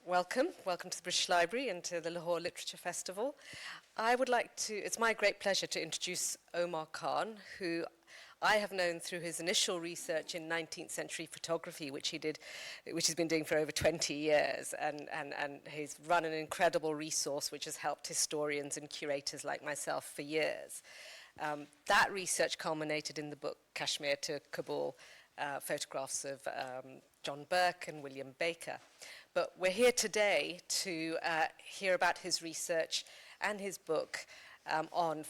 Welcome to the British Library and to the Lahore Literature Festival. It's my great pleasure to introduce Omar Khan, who I have known through his initial research in 19th century photography, which he's been doing for over 20 years, and he's run an incredible resource which has helped historians and curators like myself for years. That research culminated in the book Kashmir to Kabul, photographs of John Burke and William Baker. But we're here today to hear about his research and his book on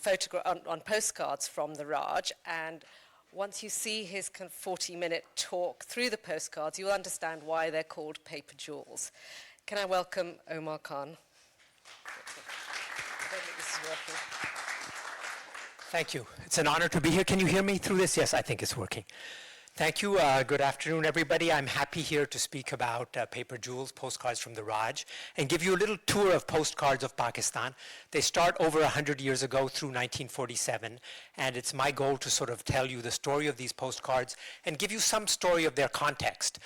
postcards from the Raj. And once you see his 40-minute talk through the postcards, you'll understand why they're called paper jewels. Can I welcome Omar Khan? I don't think this is working. Thank you. It's an honor to be here. Can you hear me through this? Yes, I think it's working. Thank you. Good afternoon, everybody. I'm happy here to speak about paper jewels, postcards from the Raj, and give you a little tour of postcards of Pakistan. They start over 100 years ago through 1947, and it's my goal to sort of tell you the story of these postcards and give you some story of their context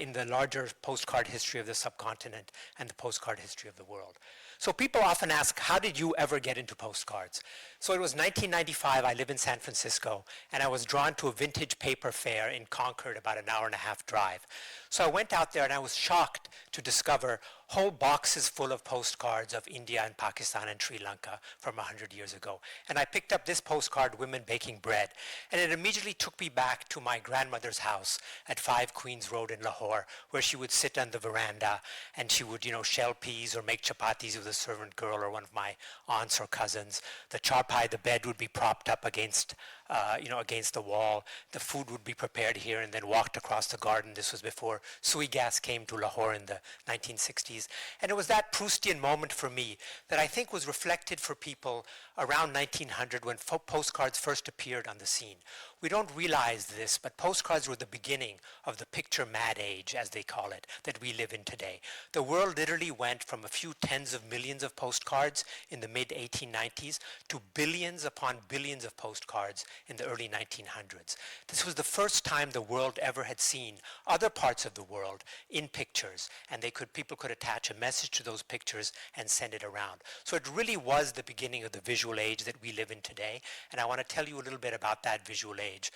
in the larger postcard history of the subcontinent and the postcard history of the world. So people often ask, how did you ever get into postcards? So it was 1995, I live in San Francisco, and I was drawn to a vintage paper fair in Concord, about an hour and a half drive. So I went out there and I was shocked to discover whole boxes full of postcards of India and Pakistan and Sri Lanka from 100 years ago. And I picked up this postcard, Women Baking Bread, and it immediately took me back to my grandmother's house at 5 Queens Road in Lahore, where she would sit on the veranda and she would, shell peas or make chapatis with a servant girl or one of my aunts or cousins. The charpai, the bed, would be propped up against the wall. The food would be prepared here and then walked across the garden. This was before sui gas came to Lahore in the 1960s. And it was that Proustian moment for me that I think was reflected for people around 1900 when postcards first appeared on the scene. We don't realize this, but postcards were the beginning of the picture mad age, as they call it, that we live in today. The world literally went from a few tens of millions of postcards in the mid-1890s to billions upon billions of postcards in the early 1900s. This was the first time the world ever had seen other parts of the world in pictures, and people could attach a message to those pictures and send it around. So it really was the beginning of the visual age that we live in today, and I want to tell you a little bit about that visual age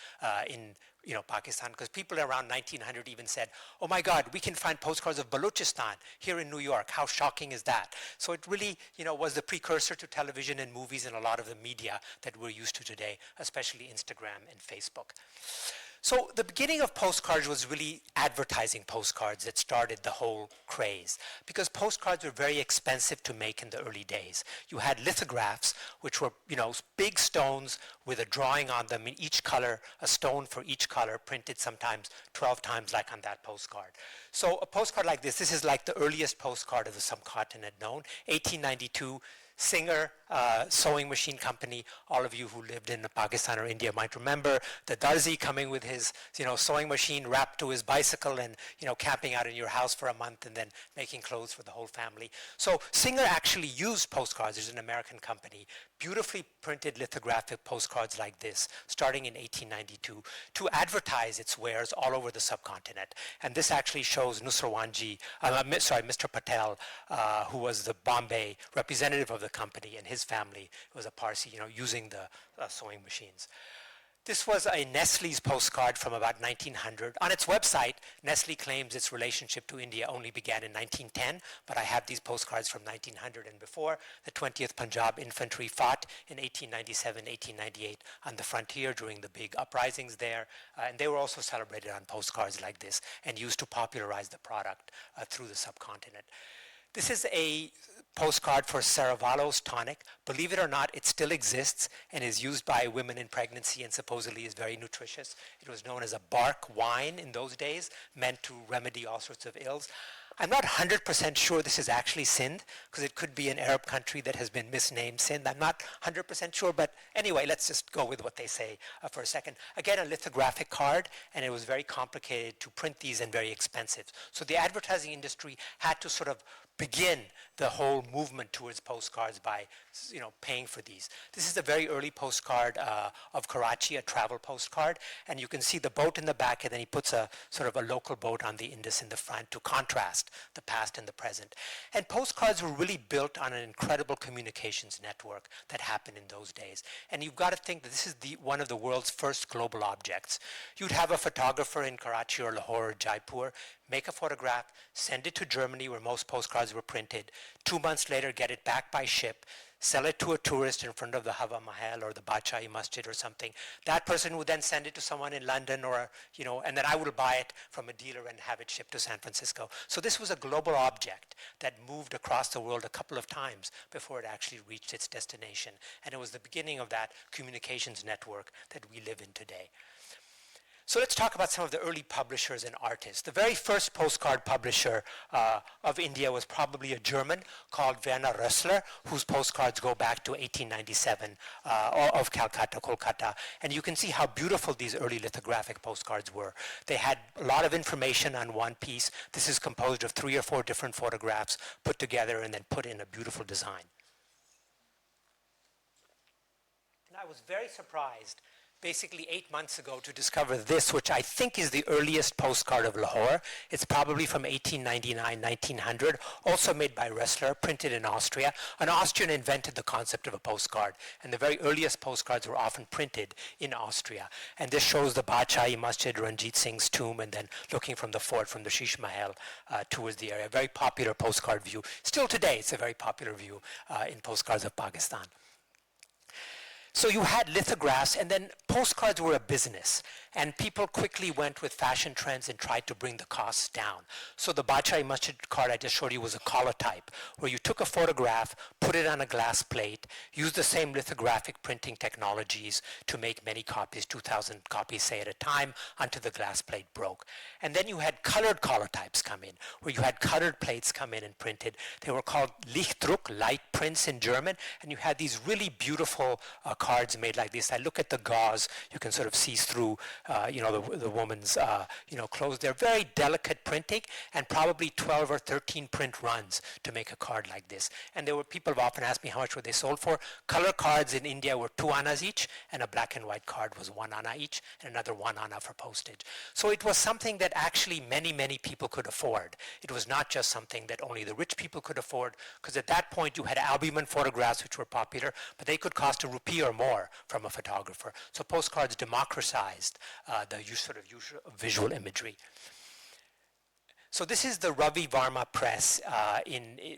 in Pakistan, because people around 1900 even said, oh my God, we can find postcards of Balochistan here in New York. How shocking is that? So it really, was the precursor to television and movies and a lot of the media that we're used to today, especially Instagram and Facebook. So the beginning of postcards was really advertising postcards that started the whole craze, because postcards were very expensive to make in the early days. You had lithographs, which were, big stones with a drawing on them in each color, a stone for each color, printed sometimes 12 times like on that postcard. So a postcard like this is like the earliest postcard of the subcontinent known, 1892, Singer sewing machine company. All of you who lived in Pakistan or India might remember the Darzi coming with his sewing machine wrapped to his bicycle and camping out in your house for a month and then making clothes for the whole family. So Singer actually used postcards. There's an American company, beautifully printed lithographic postcards like this, starting in 1892, to advertise its wares all over the subcontinent. And this actually shows Mr. Patel, who was the Bombay representative of the company, and his family was a Parsi, using the sewing machines. This was a Nestle's postcard from about 1900. On its website, Nestle claims its relationship to India only began in 1910, but I have these postcards from 1900 and before. The 20th Punjab Infantry fought in 1897, 1898 on the frontier during the big uprisings there, and they were also celebrated on postcards like this and used to popularize the product through the subcontinent. This is a postcard for Saravallo's tonic. Believe it or not, it still exists and is used by women in pregnancy and supposedly is very nutritious. It was known as a bark wine in those days, meant to remedy all sorts of ills. I'm not 100% sure this is actually Sindh, because it could be an Arab country that has been misnamed Sindh. I'm not 100% sure, but anyway, let's just go with what they say for a second. Again, a lithographic card, and it was very complicated to print these and very expensive. So the advertising industry had to sort of begin the whole movement towards postcards by, paying for these. This is a very early postcard of Karachi, a travel postcard, and you can see the boat in the back, and then he puts a sort of a local boat on the Indus in the front to contrast the past and the present. And postcards were really built on an incredible communications network that happened in those days. And you've got to think that this is one of the world's first global objects. You'd have a photographer in Karachi or Lahore or Jaipur make a photograph, send it to Germany where most postcards were printed, 2 months later get it back by ship, sell it to a tourist in front of the Hawa Mahal or the Bacha'i Masjid or something. That person would then send it to someone in London or, and then I will buy it from a dealer and have it shipped to San Francisco. So this was a global object that moved across the world a couple of times before it actually reached its destination. And it was the beginning of that communications network that we live in today. So let's talk about some of the early publishers and artists. The very first postcard publisher of India was probably a German called Werner Rössler, whose postcards go back to 1897 of Calcutta, Kolkata. And you can see how beautiful these early lithographic postcards were. They had a lot of information on one piece. This is composed of 3 or 4 different photographs put together and then put in a beautiful design. And I was very surprised basically 8 months ago to discover this, which I think is the earliest postcard of Lahore. It's probably from 1899, 1900, also made by Rössler, printed in Austria. An Austrian invented the concept of a postcard, and the very earliest postcards were often printed in Austria. And this shows the Bacha'i Masjid, Ranjit Singh's tomb, and then looking from the fort, from the Shish Mahal towards the area. Very popular postcard view. Still today, it's a very popular view in postcards of Pakistan. So you had lithographs, and then postcards were a business, and people quickly went with fashion trends and tried to bring the costs down. So the Bacha'i Masjid card I just showed you was a collotype, where you took a photograph, put it on a glass plate, used the same lithographic printing technologies to make many copies, 2,000 copies, say, at a time, until the glass plate broke. And then you had colored collotypes come in, where you had colored plates come in and printed. They were called Lichtdruck, light prints in German, and you had these really beautiful cards made like this. I look at the gauze, you can sort of see through, the woman's, clothes. They're very delicate printing, and probably 12 or 13 print runs to make a card like this. And people have often asked me how much were they sold for. Color cards in India were 2 annas each, and a black and white card was 1 anna each, and another 1 anna for postage. So it was something that actually many, many people could afford. It was not just something that only the rich people could afford, because at that point you had albumin photographs, which were popular, but they could cost a rupee or more from a photographer. So postcards democratized the use of visual imagery. So this is the Ravi Varma press.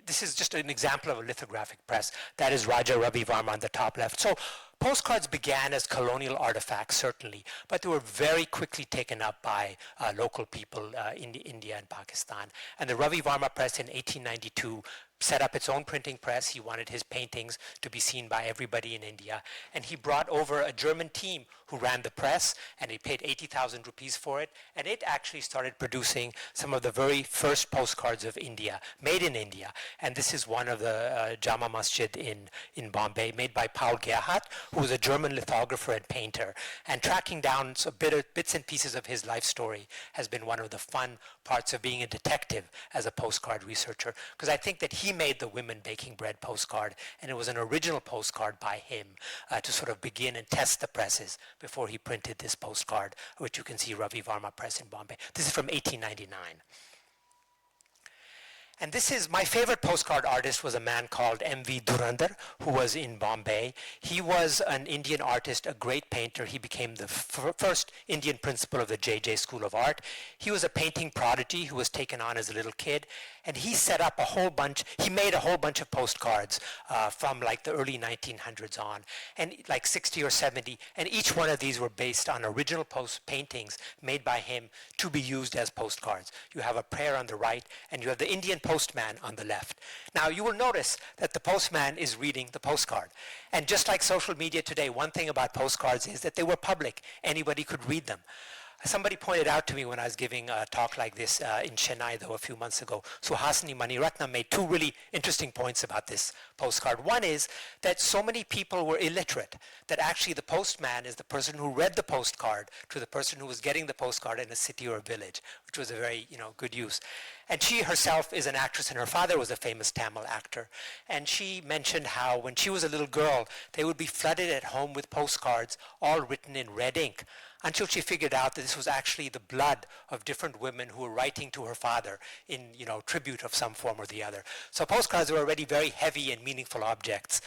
This is just an example of a lithographic press. That is Raja Ravi Varma on the top left. So postcards began as colonial artifacts, certainly, but they were very quickly taken up by local people in India and Pakistan. And the Ravi Varma press in 1892 set up its own printing press. He wanted his paintings to be seen by everybody in India. And he brought over a German team who ran the press, and he paid 80,000 rupees for it. And it actually started producing some of the very first postcards of India, made in India. And this is one of the Jama Masjid in Bombay, made by Paul Gerhardt, who was a German lithographer and painter. And tracking down bits and pieces of his life story has been one of the fun parts of being a detective as a postcard researcher, because I think that he made the women baking bread postcard, and it was an original postcard by him to sort of begin and test the presses before he printed this postcard, which you can see Ravi Varma Press in Bombay. This is from 1899. And this is, my favorite postcard artist was a man called M.V. Dhurandhar, who was in Bombay. He was an Indian artist, a great painter. He became the first Indian principal of the J.J. School of Art. He was a painting prodigy who was taken on as a little kid. And he set up he made a whole bunch of postcards from like the early 1900s on, and like 60 or 70. And each one of these were based on original paintings made by him to be used as postcards. You have a prayer on the right, and you have the Indian postman on the left. Now, you will notice that the postman is reading the postcard. And just like social media today, one thing about postcards is that they were public. Anybody could read them. Somebody pointed out to me when I was giving a talk like this in Chennai, though, a few months ago, Suhasini Maniratnam made 2 really interesting points about this postcard. One is that so many people were illiterate that actually the postman is the person who read the postcard to the person who was getting the postcard in a city or a village, which was a very, good use. And she herself is an actress, and her father was a famous Tamil actor. And she mentioned how when she was a little girl, they would be flooded at home with postcards, all written in red ink, until she figured out that this was actually the blood of different women who were writing to her father in, tribute of some form or the other. So postcards were already very heavy and meaningful objects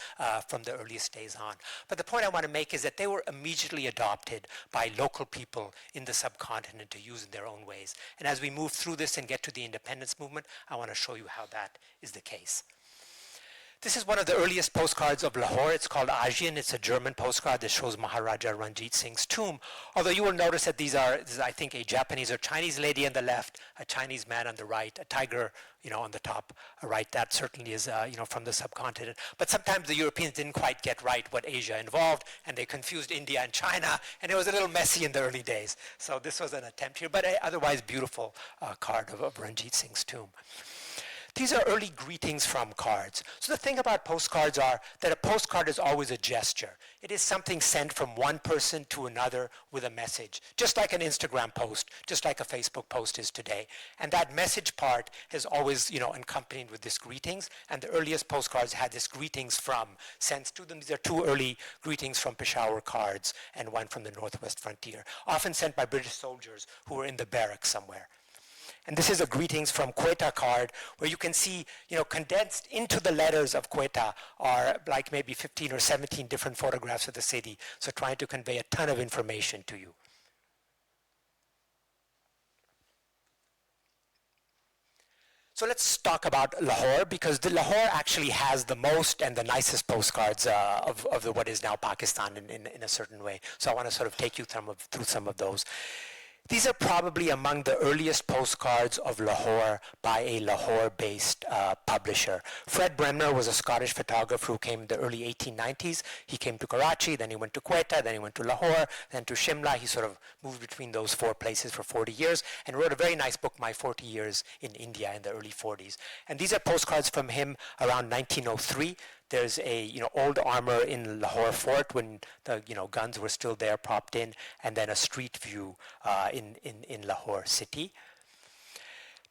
from the earliest days on. But the point I want to make is that they were immediately adopted by local people in the subcontinent to use in their own ways. And as we move through this and get to the independence movement, I want to show you how that is the case. This is one of the earliest postcards of Lahore. It's called Ajian. It's a German postcard that shows Maharaja Ranjit Singh's tomb. Although you will notice that this is, I think, a Japanese or Chinese lady on the left, a Chinese man on the right, a tiger, on the top right. That certainly is, from the subcontinent. But sometimes the Europeans didn't quite get right what Asia involved, and they confused India and China, and it was a little messy in the early days. So this was an attempt here, but an otherwise beautiful card of Ranjit Singh's tomb. These are early greetings from cards. So the thing about postcards are that a postcard is always a gesture. It is something sent from one person to another with a message, just like an Instagram post, just like a Facebook post is today. And that message part is always, accompanied with this greetings. And the earliest postcards had this greetings from sent to them. These are two early greetings from Peshawar cards and one from the Northwest Frontier, often sent by British soldiers who were in the barracks somewhere. And this is a greetings from Quetta card, where you can see, condensed into the letters of Quetta are like maybe 15 or 17 different photographs of the city, so trying to convey a ton of information to you. So let's talk about Lahore, because Lahore actually has the most and the nicest postcards of what is now Pakistan in a certain way. So I want to sort of take you through some of those. These are probably among the earliest postcards of Lahore by a Lahore-based publisher. Fred Bremner was a Scottish photographer who came in the early 1890s. He came to Karachi, then he went to Quetta, then he went to Lahore, then to Shimla. He sort of moved between those four places for 40 years and wrote a very nice book, My 40 Years in India, in the early 40s. And these are postcards from him around 1903. There's a old armor in Lahore fort when the guns were still there propped in, and then a street view in Lahore city.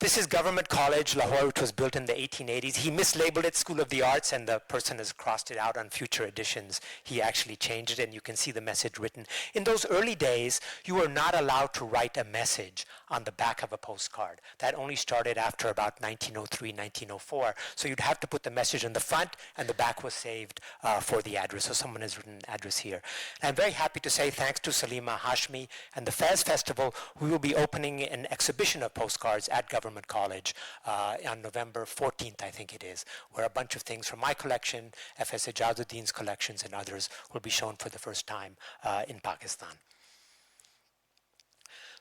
This is Government College, Lahore, which was built in the 1880s. He mislabeled it School of the Arts, and the person has crossed it out on future editions. He actually changed it, and you can see the message written. In those early days, you were not allowed to write a message on the back of a postcard. That only started after about 1903, 1904. So you'd have to put the message on the front, and the back was saved for the address. So someone has written an address here. And I'm very happy to say, thanks to Salima Hashmi and the Fez Festival, we will be opening an exhibition of postcards at Government College on November 14th, I think it is, where a bunch of things from my collection, F.S. Ejazuddin's collections, and others will be shown for the first time in Pakistan.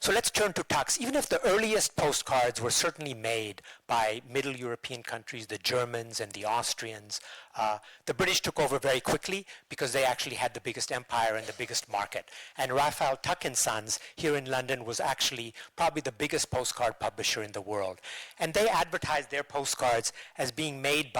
So let's turn to tux. Even if the earliest postcards were certainly made by Middle European countries, the Germans and the Austrians, the British took over very quickly because they actually had the biggest empire and the biggest market. And Raphael Tuck and Sons here in London was actually probably the biggest postcard publisher in the world. And they advertised their postcards as being made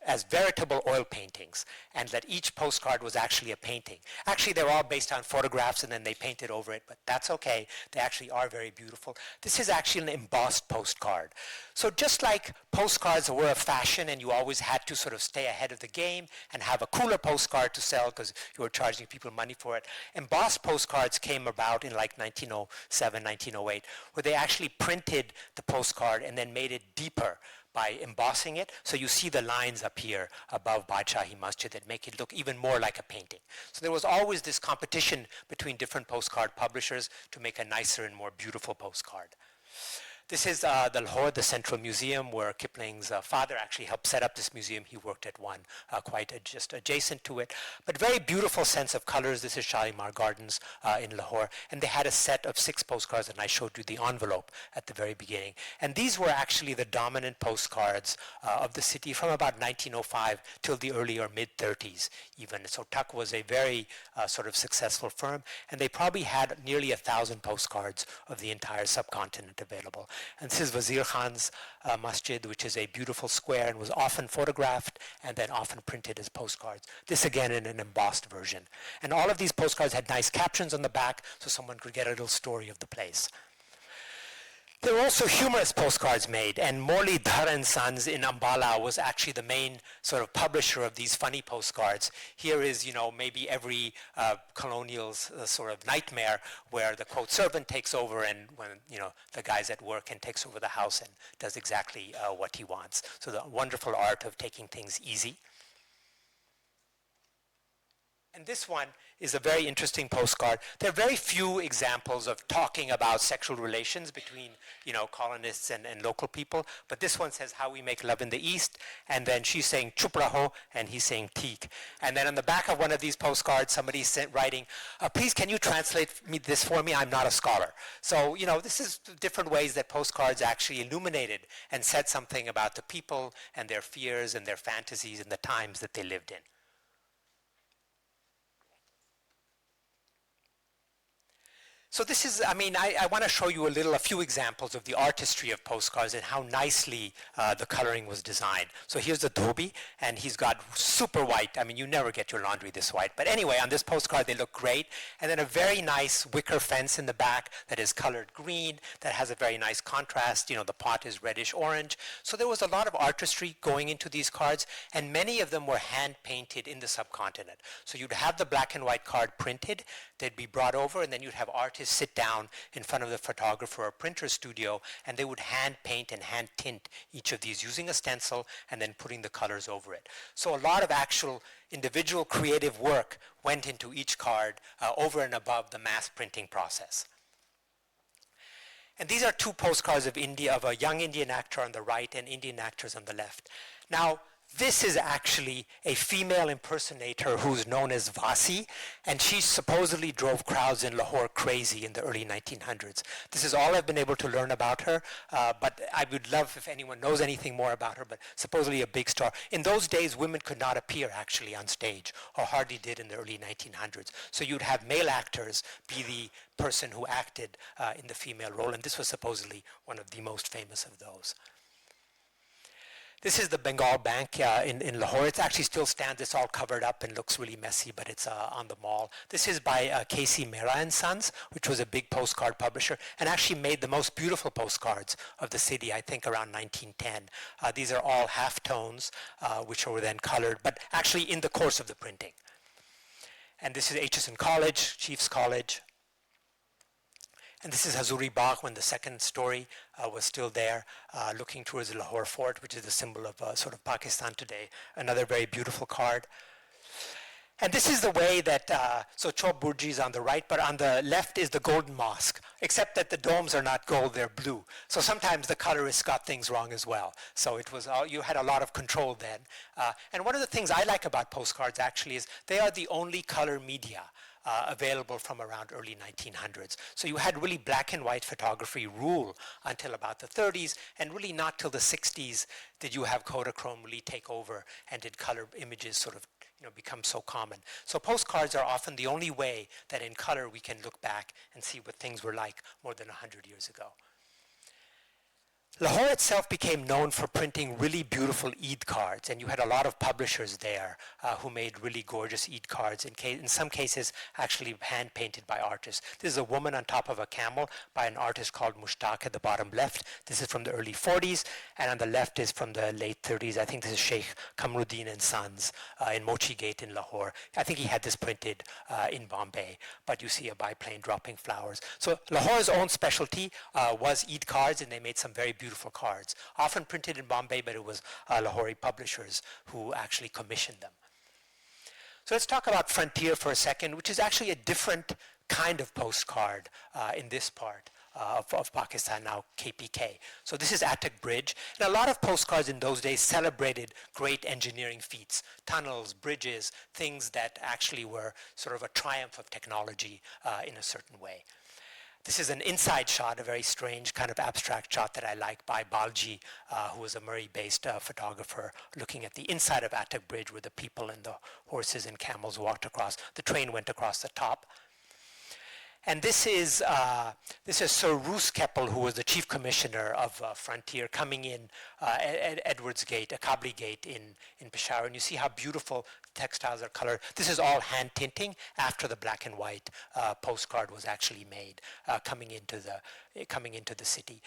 as veritable oil paintings, and that each postcard was actually a painting. Actually, they're all based on photographs, and then they painted over it, but that's okay. They actually are very beautiful. This is actually an embossed postcard. So just like postcards were a fashion, and you always had to sort of stay ahead of the game and have a cooler postcard to sell because you were charging people money for it, embossed postcards came about in like 1907, 1908, where they actually printed the postcard and then made it deeper by embossing it. So you see the lines up here above Badshahi Masjid that make it look even more like a painting. So there was always this competition between different postcard publishers to make a nicer and more beautiful postcard. This is the Lahore, the Central Museum, where Kipling's father actually helped set up this museum. He worked at one just adjacent to it. But very beautiful sense of colors. This is Shalimar Gardens in Lahore. And they had a set of 6 postcards, and I showed you the envelope at the very beginning. And these were actually the dominant postcards of the city from about 1905 till the early or mid-30s even. So Tuck was a very sort of successful firm, and they probably had nearly 1,000 postcards of the entire subcontinent available. And this is Wazir Khan's masjid, which is a beautiful square and was often photographed and then often printed as postcards. This again in an embossed version. And all of these postcards had nice captions on the back so someone could get a little story of the place. There were also humorous postcards made, and Morley Dhar and Sons in Ambala was actually the main sort of publisher of these funny postcards. Here is, maybe every colonial's sort of nightmare where the, quote, servant takes over and when, the guy's at work and takes over the house and does exactly what he wants. So the wonderful art of taking things easy. And this one is a very interesting postcard. There are very few examples of talking about sexual relations between, colonists and local people. But this one says how we make love in the East. And then she's saying chup raho, and he's saying teek. And then on the back of one of these postcards, somebody's writing, please can you translate this for me? I'm not a scholar. So, this is different ways that postcards actually illuminated and said something about the people and their fears and their fantasies and the times that they lived in. So this is, I want to show you a few examples of the artistry of postcards and how nicely the coloring was designed. So here's the dhobi, and he's got super white. You never get your laundry this white. But anyway, on this postcard, they look great. And then a very nice wicker fence in the back that is colored green, that has a very nice contrast. The pot is reddish orange. So there was a lot of artistry going into these cards, and many of them were hand painted in the subcontinent. So you'd have the black and white card printed, they'd be brought over, and then you'd have artists sit down in front of the photographer or printer studio, and they would hand paint and hand tint each of these using a stencil and then putting the colors over it. So a lot of actual individual creative work went into each card over and above the mass printing process. And these are two postcards of India, of a young Indian actor on the right and Indian actors on the left. Now, this is actually a female impersonator who's known as Vasi, and she supposedly drove crowds in Lahore crazy in the early 1900s. This is all I've been able to learn about her, but I would love if anyone knows anything more about her, but supposedly a big star. In those days, women could not appear actually on stage, or hardly did in the early 1900s. So you'd have male actors be the person who acted in the female role, and this was supposedly one of the most famous of those. This is the Bengal Bank in Lahore. It actually still stands. It's all covered up and looks really messy, but it's on the mall. This is by K.C. Mehra and Sons, which was a big postcard publisher, and actually made the most beautiful postcards of the city, I think around 1910. These are all halftones, which were then colored, but actually in the course of the printing. And this is Aitchison College, Chiefs College. And this is Hazuri Bagh when the second story was still there, looking towards the Lahore Fort, which is the symbol of sort of Pakistan today. Another very beautiful card. And this is the way that, so Chop Burji is on the right, but on the left is the Golden Mosque, except that the domes are not gold, they're blue. So sometimes the colorists got things wrong as well. So it was, you had a lot of control then. And one of the things I like about postcards actually is they are the only color media available from around early 1900s. So you had really black and white photography rule until about the 30s, and really not till the 60s did you have Kodachrome really take over and did color images sort of become so common. So postcards are often the only way that in color we can look back and see what things were like more than 100 years ago. Lahore itself became known for printing really beautiful Eid cards, and you had a lot of publishers there who made really gorgeous Eid cards, in some cases actually hand-painted by artists. This is a woman on top of a camel by an artist called Mushtaq at the bottom left. This is from the early 40s, and on the left is from the late 30s. I think this is Sheikh Kamruddin and Sons in Mochi Gate in Lahore. I think he had this printed in Bombay, but you see a biplane dropping flowers. So Lahore's own specialty was Eid cards, and they made some very beautiful cards, often printed in Bombay, but it was Lahori publishers who actually commissioned them. So let's talk about Frontier for a second, which is actually a different kind of postcard in this part of Pakistan, now KPK. So this is Attock Bridge, and a lot of postcards in those days celebrated great engineering feats, tunnels, bridges, things that actually were sort of a triumph of technology in a certain way. This is an inside shot, a very strange kind of abstract shot that I like by Balji, who was a Murray-based photographer, looking at the inside of Attock Bridge where the people and the horses and camels walked across. The train went across the top. And this is Sir Roos Keppel, who was the chief commissioner of Frontier, coming in at Edwards Gate, Akabli Gate in Peshawar. And you see how beautiful textiles are colored. This is all hand tinting after the black and white postcard was actually made, coming into the city.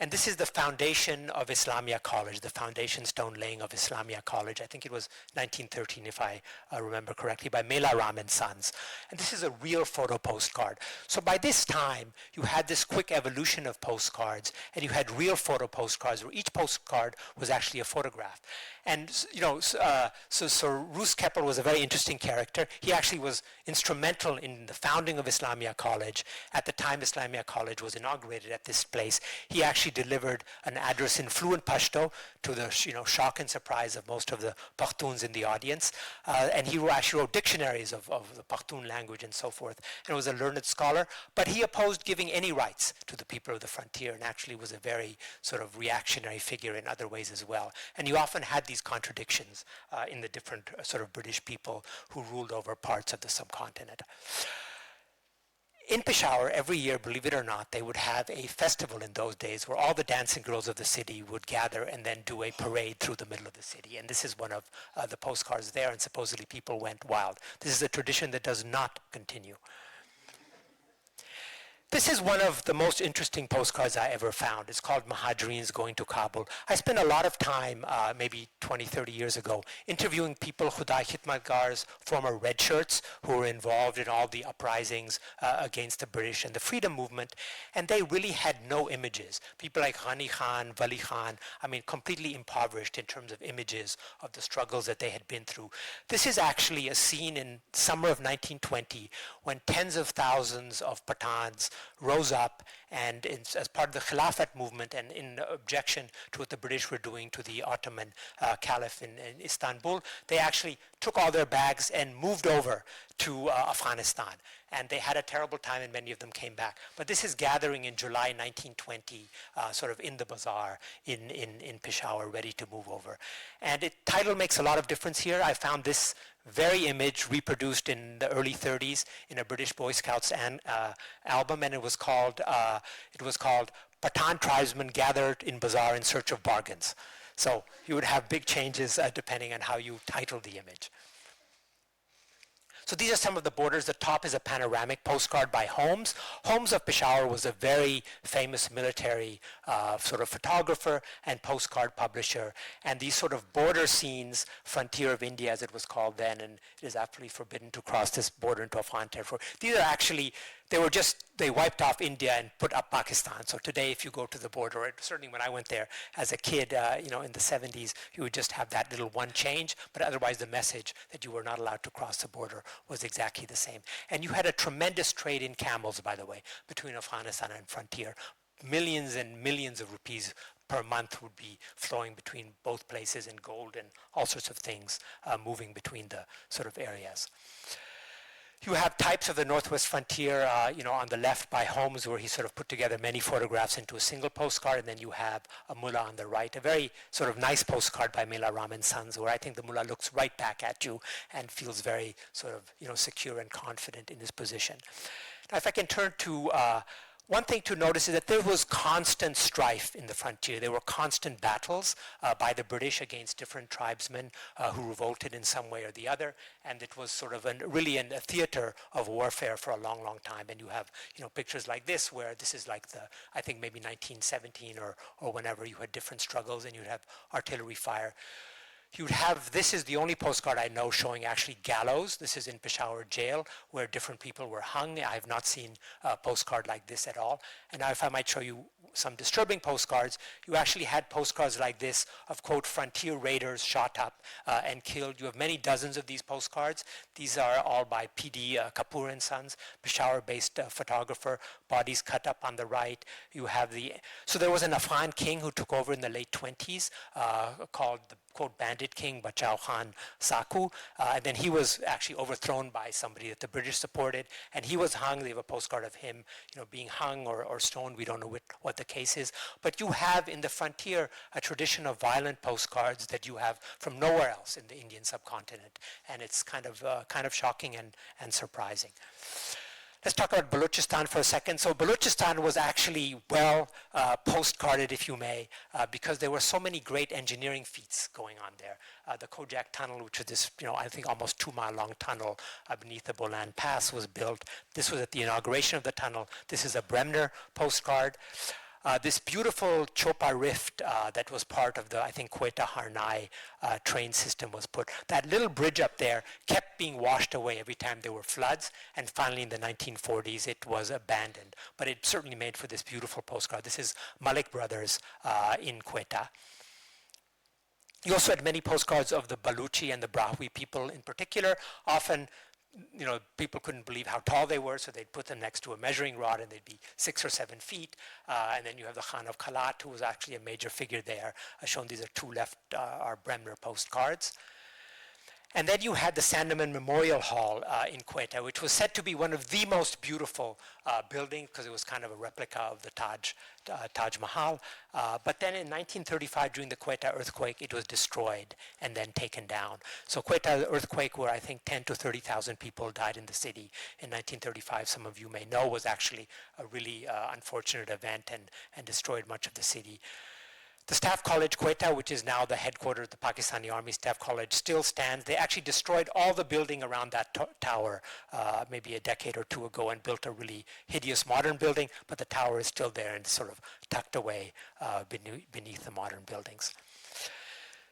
And this is the foundation of Islamia College, the foundation stone laying of Islamia College. I think it was 1913, if I remember correctly, by Mela Ram and Sons. And this is a real photo postcard. So by this time, you had this quick evolution of postcards, and you had real photo postcards where each postcard was actually a photograph. And so Roos Keppel was a very interesting character. He actually was instrumental in the founding of Islamia College. At the time Islamia College was inaugurated at this place, he actually delivered an address in fluent Pashto to the shock and surprise of most of the Pashtuns in the audience. And he actually wrote dictionaries of the Pashtun language and so forth, and was a learned scholar. But he opposed giving any rights to the people of the frontier, and actually was a very sort of reactionary figure in other ways as well. And you often had these contradictions in the different sort of British people who ruled over parts of the subcontinent. In Peshawar, every year, believe it or not, they would have a festival in those days where all the dancing girls of the city would gather and then do a parade through the middle of the city. And this is one of the postcards there, and supposedly people went wild. This is a tradition that does not continue. This is one of the most interesting postcards I ever found. It's called Mahajireens Going to Kabul. I spent a lot of time, maybe 20, 30 years ago, interviewing people, Khudai Khidmatgars, former red shirts, who were involved in all the uprisings against the British and the freedom movement, and they really had no images. People like Ghani Khan, Wali Khan, I mean, completely impoverished in terms of images of the struggles that they had been through. This is actually a scene in summer of 1920 when tens of thousands of Pathans rose up and as part of the Khilafat movement and in objection to what the British were doing to the Ottoman Caliph in Istanbul, they actually took all their bags and moved over to Afghanistan. And they had a terrible time, and many of them came back. But this is gathering in July 1920, sort of in the bazaar in Peshawar, ready to move over. And title makes a lot of difference here. I found this very image reproduced in the early 30s in a British Boy Scouts album, and it was called Pathan Tribesmen Gathered in Bazaar in Search of Bargains. So you would have big changes depending on how you titled the image. So these are some of the borders. The top is a panoramic postcard by Holmes. Holmes of Peshawar was a very famous military sort of photographer and postcard publisher. And these sort of border scenes, frontier of India as it was called then, and it is absolutely forbidden to cross this border into Afghan territory. These are actually, they wiped off India and put up Pakistan. So today, if you go to the border, certainly when I went there as a kid, in the 70s, you would just have that little one change, but otherwise the message that you were not allowed to cross the border was exactly the same. And you had a tremendous trade in camels, by the way, between Afghanistan and frontier. Millions and millions of rupees per month would be flowing between both places, in gold and all sorts of things moving between the sort of areas. You have types of the Northwest Frontier, on the left by Holmes, where he sort of put together many photographs into a single postcard, and then you have a mullah on the right, a very sort of nice postcard by Mela Ram and Sons, where I think the mullah looks right back at you and feels very sort of, secure and confident in his position. Now, if I can turn to one thing to notice is that there was constant strife in the frontier. There were constant battles by the British against different tribesmen who revolted in some way or the other, and it was sort of really a theater of warfare for a long, long time. And you have, pictures like this, where this is like I think maybe 1917 or whenever you had different struggles, and you'd have artillery fire. This is the only postcard I know showing actually gallows. This is in Peshawar jail, where different people were hung. I have not seen a postcard like this at all. And now if I might show you some disturbing postcards, you actually had postcards like this of, quote, frontier raiders shot up and killed. You have many dozens of these postcards. These are all by P.D. Kapoor and Sons, Peshawar-based photographer, bodies cut up on the right. You have so there was an Afghan king who took over in the late 20s called the, quote, bandit king, Bachao Khan Saku, and then he was actually overthrown by somebody that the British supported, and he was hung. They have a postcard of him, being hung or stoned. We don't know what the case is. But you have in the frontier a tradition of violent postcards that you have from nowhere else in the Indian subcontinent, and it's kind of shocking and surprising. Let's talk about Balochistan for a second. So Balochistan was actually well postcarded, if you may, because there were so many great engineering feats going on there. The Kojak Tunnel, which is this, I think almost 2-mile-long tunnel beneath the Bolan Pass, was built. This was at the inauguration of the tunnel. This is a Bremner postcard. this beautiful Chopa Rift that was part of the, I think, Quetta-Harnai train system was put. That little bridge up there kept being washed away every time there were floods, and finally in the 1940s it was abandoned. But it certainly made for this beautiful postcard. This is Malik Brothers in Quetta. You also had many postcards of the Baluchi and the Brahwi people in particular. Often, people couldn't believe how tall they were, so they'd put them next to a measuring rod and they'd be 6 or 7 feet. And then you have the Khan of Khalat, who was actually a major figure there. Shown, these are two left are Bremner postcards. And then you had the Sandeman Memorial Hall in Quetta, which was said to be one of the most beautiful buildings because it was kind of a replica of the Taj Mahal. But then in 1935, during the Quetta earthquake, it was destroyed and then taken down. So Quetta earthquake, where I think 10 to 30,000 people died in the city in 1935, some of you may know, was actually a really unfortunate event and destroyed much of the city. The Staff College Quetta, which is now the headquarters of the Pakistani Army Staff College, still stands. They actually destroyed all the building around that tower maybe a decade or two ago and built a really hideous modern building, but the tower is still there and sort of tucked away beneath the modern buildings.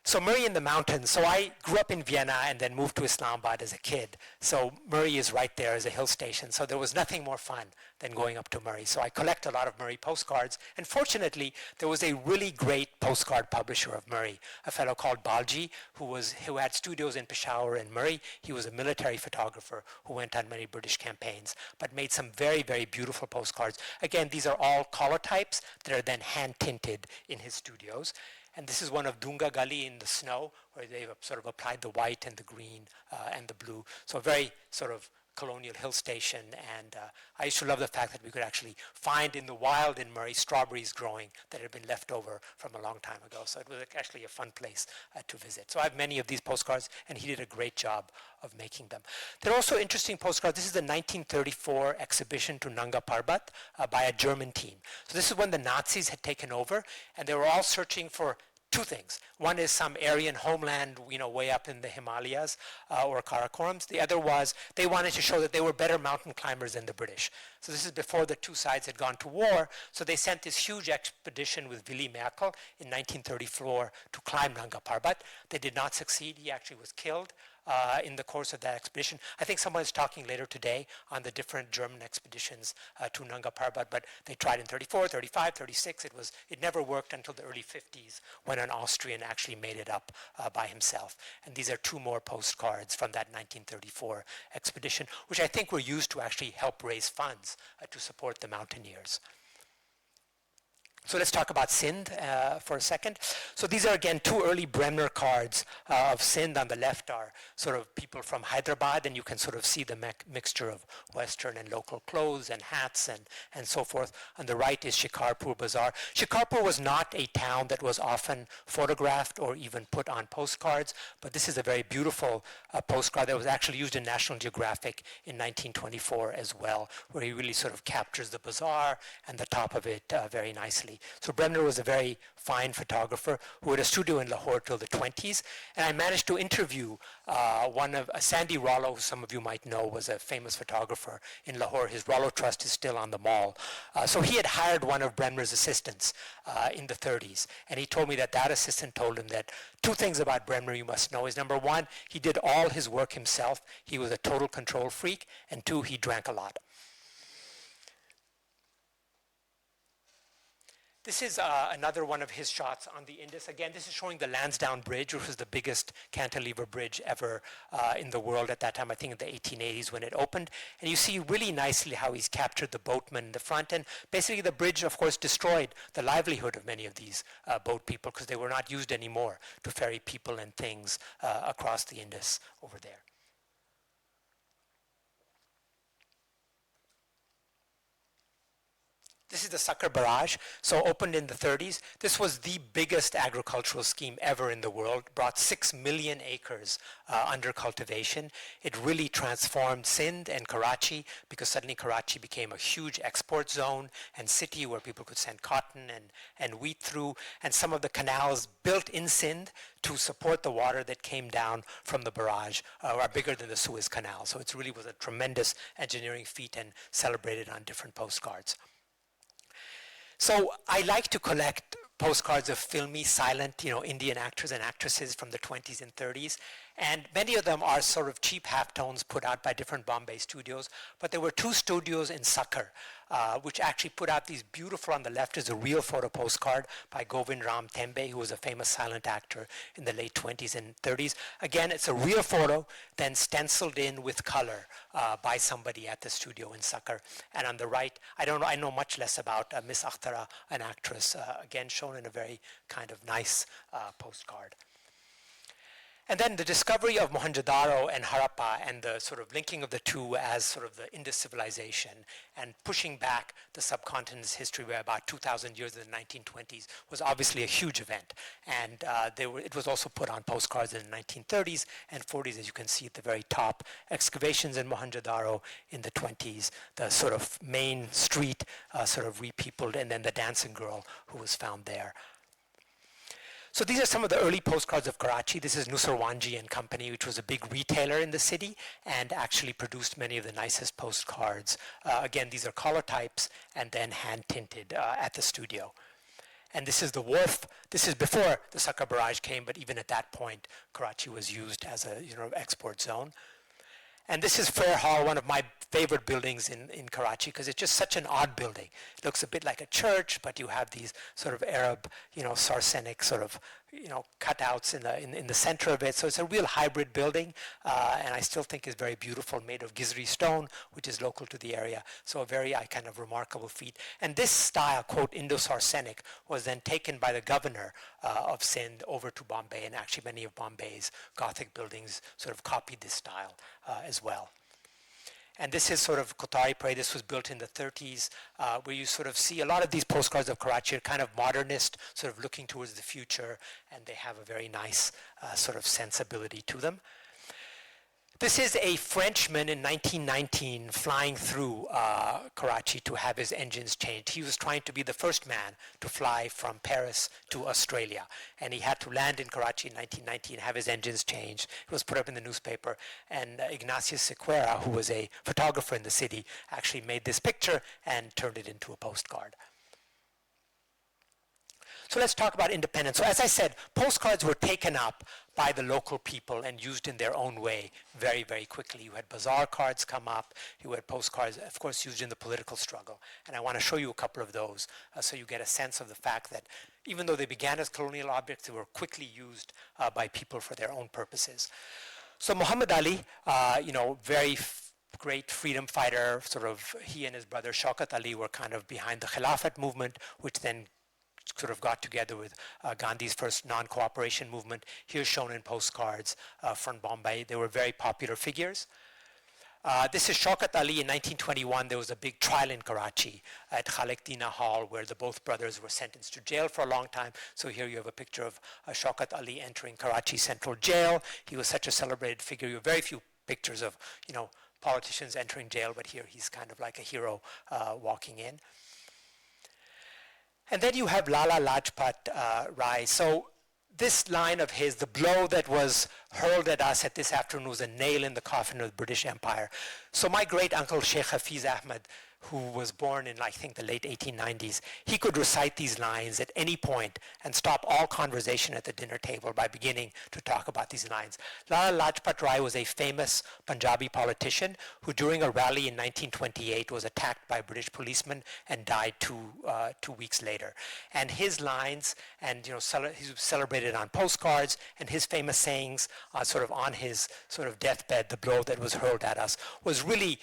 So Murray in the mountains. So I grew up in Vienna and then moved to Islamabad as a kid. So Murray is right there as a hill station. So there was nothing more fun than going up to Murray. So I collect a lot of Murray postcards. And fortunately, there was a really great postcard publisher of Murray, a fellow called Balji, who had studios in Peshawar and Murray. He was a military photographer who went on many British campaigns, but made some very, very beautiful postcards. Again, these are all collotypes that are then hand-tinted in his studios. And this is one of Dunga Gully in the snow, where they've sort of applied the white and the green and the blue. So a very sort of colonial hill station. And I used to love the fact that we could actually find in the wild in Murray strawberries growing that had been left over from a long time ago. So it was actually a fun place to visit. So I have many of these postcards, and he did a great job of making them. There are also interesting postcards. This is the 1934 exhibition to Nanga Parbat by a German team. So this is when the Nazis had taken over, and they were all searching for two things. One is some Aryan homeland, way up in the Himalayas or Karakorams. The other was they wanted to show that they were better mountain climbers than the British. So this is before the two sides had gone to war. So they sent this huge expedition with Willy Merkel in 1934 to climb Nanga Parbat. They did not succeed. He actually was killed in the course of that expedition. I think someone is talking later today on the different German expeditions to Nanga Parbat, but they tried in 34, 35, 36. It never worked until the early 50s when an Austrian actually made it up by himself. And these are two more postcards from that 1934 expedition, which I think were used to actually help raise funds to support the mountaineers. So let's talk about Sindh for a second. So these are, again, two early Bremner cards of Sindh. On the left are sort of people from Hyderabad, and you can sort of see the mixture of Western and local clothes and hats and so forth. On the right is Shikarpur Bazaar. Shikarpur was not a town that was often photographed or even put on postcards, but this is a very beautiful postcard that was actually used in National Geographic in 1924 as well, where he really sort of captures the bazaar and the top of it very nicely. So Bremner was a very fine photographer who had a studio in Lahore till the 20s. And I managed to interview Sandy Rollo, who some of you might know was a famous photographer in Lahore. His Rollo Trust is still on the mall. So he had hired one of Bremner's assistants in the 30s. And he told me that assistant told him that two things about Bremner you must know is, number one, he did all his work himself. He was a total control freak. And two, he drank a lot. This is another one of his shots on the Indus. Again, this is showing the Lansdowne Bridge, which was the biggest cantilever bridge ever in the world at that time, I think in the 1880s when it opened. And you see really nicely how he's captured the boatmen in the front. And basically the bridge, of course, destroyed the livelihood of many of these boat people because they were not used anymore to ferry people and things across the Indus over there. This is the Sucker Barrage, so opened in the 30s. This was the biggest agricultural scheme ever in the world, brought 6 million acres under cultivation. It really transformed Sindh and Karachi because suddenly Karachi became a huge export zone and city where people could send cotton and wheat through, and some of the canals built in Sindh to support the water that came down from the barrage are bigger than the Suez Canal. So it really was a tremendous engineering feat and celebrated on different postcards. So I like to collect postcards of filmy, silent, Indian actors and actresses from the 20s and 30s. And many of them are sort of cheap halftones put out by different Bombay studios. But there were two studios in Sucker, which actually put out these beautiful, on the left is a real photo postcard by Govind Ram Tembe, who was a famous silent actor in the late 20s and 30s. Again, it's a real photo, then stenciled in with color by somebody at the studio in Sucker. And on the right, I know much less about Miss Akhtara, an actress, again shown in a very kind of nice postcard. And then the discovery of Mohenjo-daro and Harappa and the sort of linking of the two as sort of the Indus civilization and pushing back the subcontinent's history by about 2,000 years in the 1920s was obviously a huge event. And it was also put on postcards in the 1930s and 40s, as you can see at the very top. Excavations in Mohenjo-daro in the 20s, the sort of main street sort of repeopled, and then the dancing girl who was found there. So these are some of the early postcards of Karachi. This is Nusarwanji and Company, which was a big retailer in the city and actually produced many of the nicest postcards. Again, these are color types and then hand tinted at the studio. And this is the wharf. This is before the Sucker Barrage came, but even at that point, Karachi was used as a export zone. And this is Fair Hall, one of my favorite buildings in Karachi, because it's just such an odd building. It looks a bit like a church, but you have these sort of Arab, Saracenic sort of, cutouts in the center of it. So it's a real hybrid building, and I still think is very beautiful, made of Gizri stone, which is local to the area. So a very kind of remarkable feat. And this style, quote, Indo-Saracenic, was then taken by the governor of Sindh over to Bombay, and actually many of Bombay's Gothic buildings sort of copied this style as well. And this is sort of Kotari Parade. This was built in the 30s, where you sort of see a lot of these postcards of Karachi are kind of modernist, sort of looking towards the future, and they have a very nice sort of sensibility to them. This is a Frenchman in 1919 flying through Karachi to have his engines changed. He was trying to be the first man to fly from Paris to Australia. And he had to land in Karachi in 1919 and have his engines changed. It was put up in the newspaper. And Ignatius Sequeira, who was a photographer in the city, actually made this picture and turned it into a postcard. So let's talk about independence. So as I said, postcards were taken up by the local people and used in their own way very, very quickly. You had bazaar cards come up. You had postcards, of course, used in the political struggle. And I want to show you a couple of those so you get a sense of the fact that even though they began as colonial objects, they were quickly used by people for their own purposes. So Muhammad Ali, very great freedom fighter, sort of he and his brother Shaukat Ali were kind of behind the Khilafat movement, which then sort of got together with Gandhi's first non-cooperation movement, here shown in postcards from Bombay. They were very popular figures. This is Shaukat Ali in 1921. There was a big trial in Karachi at Khalik Dina Hall where the both brothers were sentenced to jail for a long time. So here you have a picture of Shaukat Ali entering Karachi Central Jail. He was such a celebrated figure. You have very few pictures of, politicians entering jail, but here he's kind of like a hero walking in. And then you have Lala Lajpat Rai. So this line of his, the blow that was hurled at us at this afternoon was a nail in the coffin of the British Empire. So my great uncle Sheikh Hafiz Ahmed, who was born in, I think, the late 1890s, he could recite these lines at any point and stop all conversation at the dinner table by beginning to talk about these lines. Lala Lajpat Rai was a famous Punjabi politician who during a rally in 1928 was attacked by British policemen and died 2 weeks later. And his lines, and he was celebrated on postcards, and his famous sayings sort of on his sort of deathbed, the blow that was hurled at us, was really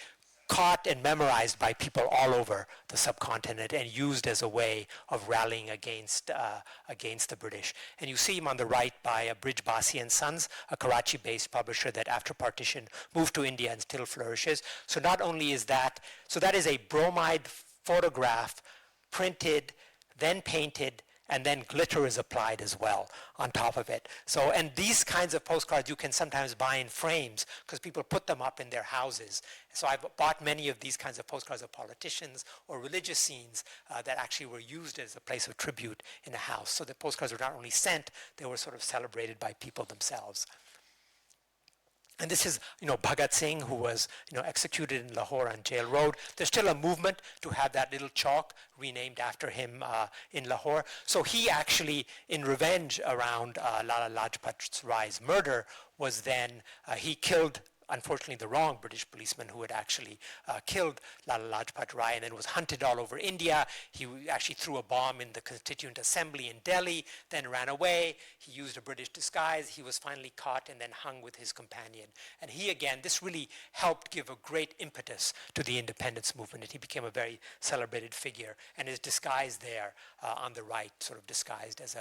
caught and memorized by people all over the subcontinent and used as a way of rallying against the British. And you see him on the right by Bridge Basi and Sons, a Karachi-based publisher that after partition moved to India and still flourishes. So not only is that, so that is a bromide photograph printed, then painted, and then glitter is applied as well on top of it. So, and these kinds of postcards you can sometimes buy in frames because people put them up in their houses. So I've bought many of these kinds of postcards of politicians or religious scenes that actually were used as a place of tribute in a house. So the postcards were not only sent, they were sort of celebrated by people themselves. And this is, Bhagat Singh, who was, executed in Lahore on Jail Road. There's still a movement to have that little chalk renamed after him in Lahore. So he actually, in revenge around Lala Lajpat Rai's murder, was then, he killed, unfortunately, the wrong British policeman who had actually killed Lala Lajpat Rai, and then was hunted all over India. He actually threw a bomb in the Constituent Assembly in Delhi, then ran away. He used a British disguise. He was finally caught and then hung with his companion. And he, again, this really helped give a great impetus to the independence movement. And he became a very celebrated figure. And his disguise there on the right, sort of disguised as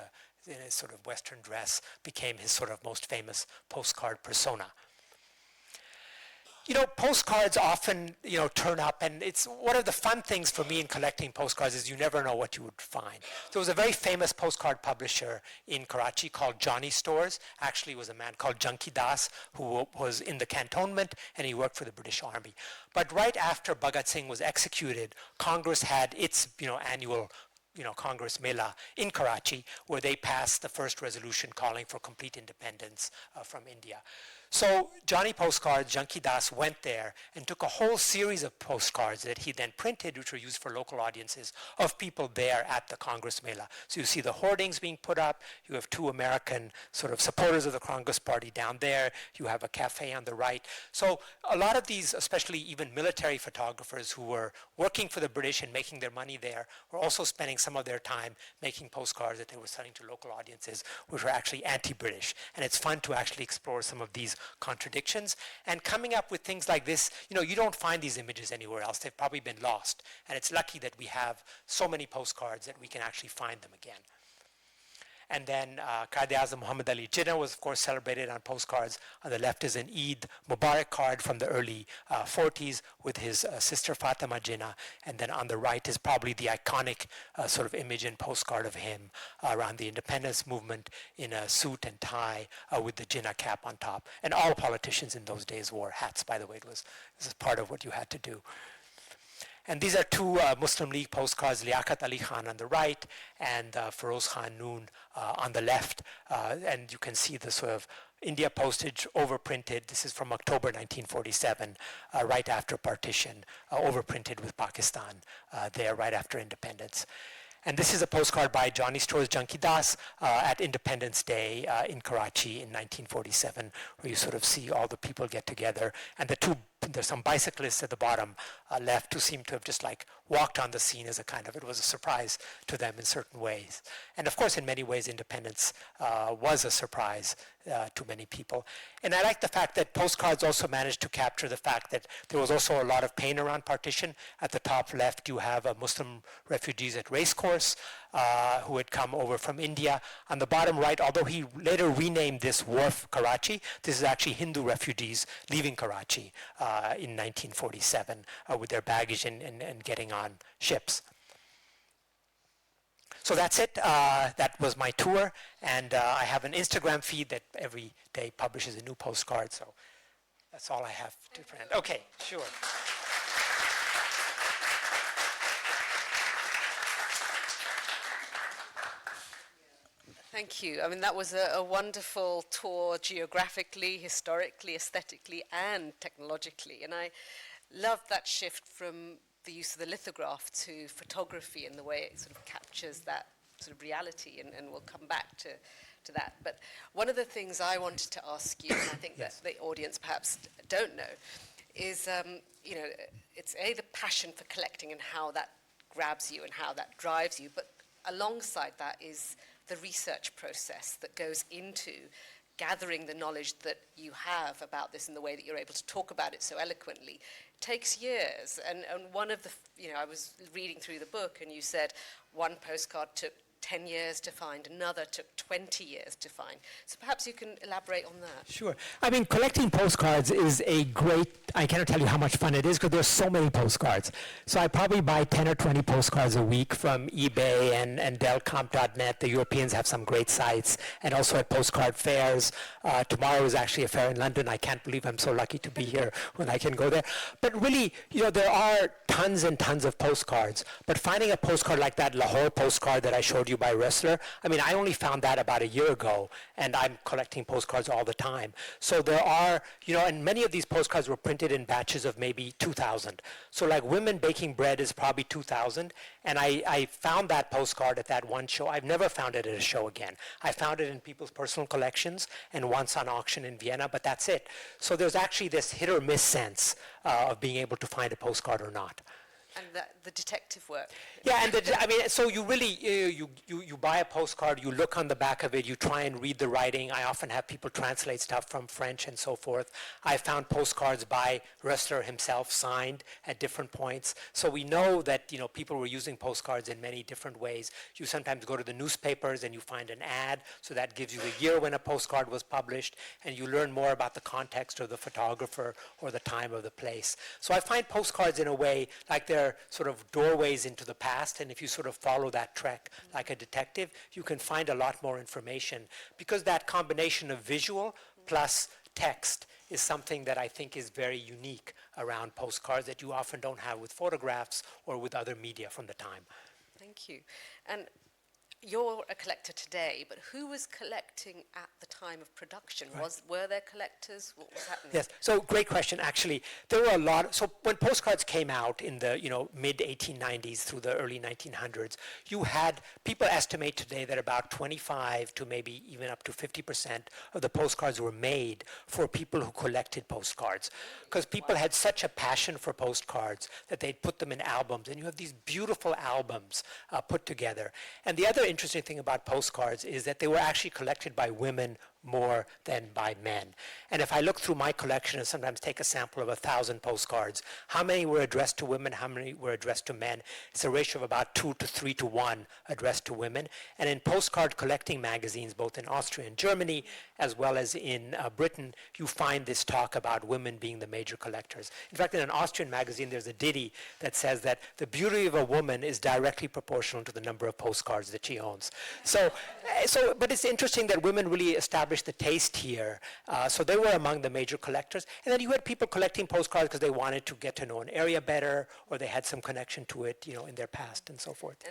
in a sort of Western dress, became his sort of most famous postcard persona. Postcards often, turn up, and it's one of the fun things for me in collecting postcards is you never know what you would find. There was a very famous postcard publisher in Karachi called Johnny Stores. Actually, it was a man called Janki Das who was in the cantonment, and he worked for the British Army. But right after Bhagat Singh was executed, Congress had its, annual Congress Mela in Karachi, where they passed the first resolution calling for complete independence from India. So Johnny Postcards, Janki Das, went there and took a whole series of postcards that he then printed, which were used for local audiences, of people there at the Congress Mela. So you see the hoardings being put up. You have two American sort of supporters of the Congress Party down there. You have a cafe on the right. So a lot of these, especially even military photographers who were working for the British and making their money there, were also spending some of their time making postcards that they were selling to local audiences, which were actually anti-British. And it's fun to actually explore some of these contradictions, and coming up with things like this. You don't find these images anywhere else. They've probably been lost, and it's lucky that we have so many postcards that we can actually find them again. And then Quaid-e-Azam Muhammad Ali Jinnah was, of course, celebrated on postcards. On the left is an Eid Mubarak card from the early 40s with his sister Fatima Jinnah. And then on the right is probably the iconic sort of image and postcard of him around the independence movement in a suit and tie with the Jinnah cap on top. And all politicians in those days wore hats, by the way. This is part of what you had to do. And these are two Muslim League postcards, Liaquat Ali Khan on the right and Feroz Khan Noon on the left. And you can see the sort of India postage overprinted. This is from October 1947, right after partition, overprinted with Pakistan there right after independence. And this is a postcard by Johnny Stores Janki Das at Independence Day in Karachi in 1947, where you sort of see all the people get together. And there's some bicyclists at the bottom left who seem to have just like walked on the scene as it was a surprise to them in certain ways. And of course, in many ways, independence was a surprise to many people. And I like the fact that postcards also managed to capture the fact that there was also a lot of pain around partition. At the top left, you have Muslim refugees at Racecourse who had come over from India. On the bottom right, although he later renamed this wharf Karachi, this is actually Hindu refugees leaving Karachi in 1947 with their baggage and getting on ships. So that's it. That was my tour. And I have an Instagram feed that every day publishes a new postcard. So that's all I have to present. Okay, sure. Thank you. I mean, that was a wonderful tour geographically, historically, aesthetically, and technologically. And I love that shift from the use of the lithograph to photography and the way it sort of captures that sort of reality, and we'll come back to that. But one of the things I wanted to ask you, and I think yes. that the audience perhaps don't know, is, it's the passion for collecting and how that grabs you and how that drives you, but alongside that is the research process that goes into gathering the knowledge that you have about this in the way that you're able to talk about it so eloquently. It takes years. And one of the, I was reading through the book and you said one postcard took 10 years to find, another took 20 years to find. So perhaps you can elaborate on that. Sure. I mean, collecting postcards is a great, I cannot tell you how much fun it is because there's so many postcards. So I probably buy 10 or 20 postcards a week from eBay and Delcomp.net. The Europeans have some great sites, and also at postcard fairs. Tomorrow is actually a fair in London. I can't believe I'm so lucky to be here when I can go there. But really, there are tons and tons of postcards. But finding a postcard like that Lahore postcard that I showed you you by wrestler. I mean, I only found that about a year ago, and I'm collecting postcards all the time. So there are, and many of these postcards were printed in batches of maybe 2,000. So like women baking bread is probably 2,000, and I found that postcard at that one show. I've never found it at a show again. I found it in people's personal collections and once on auction in Vienna, but that's it. So there's actually this hit or miss sense of being able to find a postcard or not. And the detective work. Yeah, and so you really, you buy a postcard, you look on the back of it, you try and read the writing. I often have people translate stuff from French and so forth. I found postcards by Ressler himself signed at different points. So we know that, people were using postcards in many different ways. You sometimes go to the newspapers and you find an ad, so that gives you the year when a postcard was published, and you learn more about the context of the photographer or the time of the place. So I find postcards in a way like they're sort of doorways into the past, and if you sort of follow that trek like a detective, you can find a lot more information, because that combination of visual plus text is something that I think is very unique around postcards that you often don't have with photographs or with other media from the time. Thank you. And you're a collector today, but who was collecting at the time of production? Right. Were there collectors? What was happening? Yes, so great question. Actually, there were a lot. So when postcards came out in the mid 1890s through the early 1900s, you had people estimate today that about 25 to maybe even up to 50% of the postcards were made for people who collected postcards, because people had such a passion for postcards that they'd put them in albums, and you have these beautiful albums put together. And the other interesting thing about postcards is that they were actually collected by women more than by men. And if I look through my collection and sometimes take a sample of 1,000 postcards, how many were addressed to women, how many were addressed to men? It's a ratio of about 2 to 3 to 1 addressed to women. And in postcard collecting magazines, both in Austria and Germany, as well as in Britain, you find this talk about women being the major collectors. In fact, in an Austrian magazine, there's a ditty that says that the beauty of a woman is directly proportional to the number of postcards that she owns. But it's interesting that women really established the taste here. So they were among the major collectors. And then you had people collecting postcards because they wanted to get to know an area better, or they had some connection to it, in their past and so forth.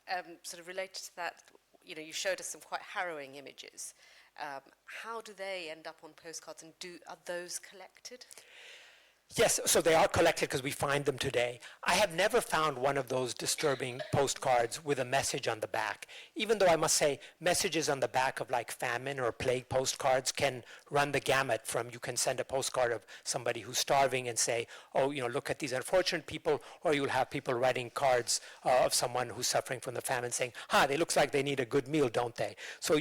And sort of related to that, you showed us some quite harrowing images. How do they end up on postcards, and are those collected? Yes, so they are collected because we find them today. I have never found one of those disturbing postcards with a message on the back, even though I must say messages on the back of like famine or plague postcards can run the gamut from, you can send a postcard of somebody who's starving and say, oh, look at these unfortunate people, or you'll have people writing cards of someone who's suffering from the famine saying, they looks like they need a good meal, don't they? So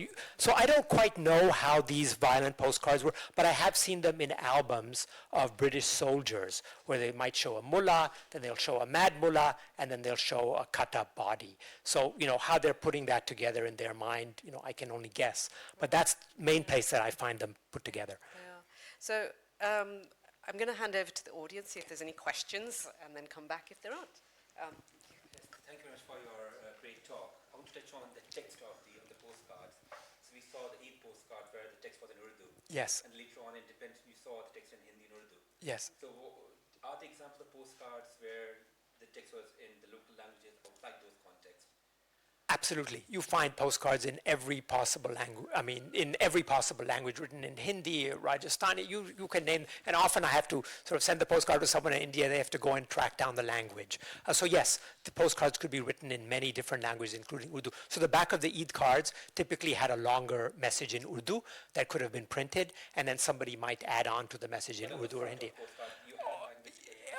I don't quite know how these violent postcards were, but I have seen them in albums of British soldiers, where they might show a mullah, then they'll show a mad mullah, and then they'll show a cut-up body. So, how they're putting that together in their mind, I can only guess. But that's the main place that I find them put together. Yeah. So I'm going to hand over to the audience, see if there's any questions, and then come back if there aren't. Yes, thank you very much for your great talk. I want to touch on the text of the postcards. So we saw the Eid postcard where the text was in Urdu. Yes. And later on in Independence, we saw the text in Hindi and Urdu. Yes. So are there examples of postcards where the text was in the local languages outside those contexts? Absolutely. You find postcards in every possible language, in every possible language, written in Hindi, Rajasthani, you can name, and often I have to sort of send the postcard to someone in India, they have to go and track down the language. So yes, the postcards could be written in many different languages, including Urdu. So the back of the Eid cards typically had a longer message in Urdu that could have been printed, and then somebody might add on to the message in Urdu or Hindi.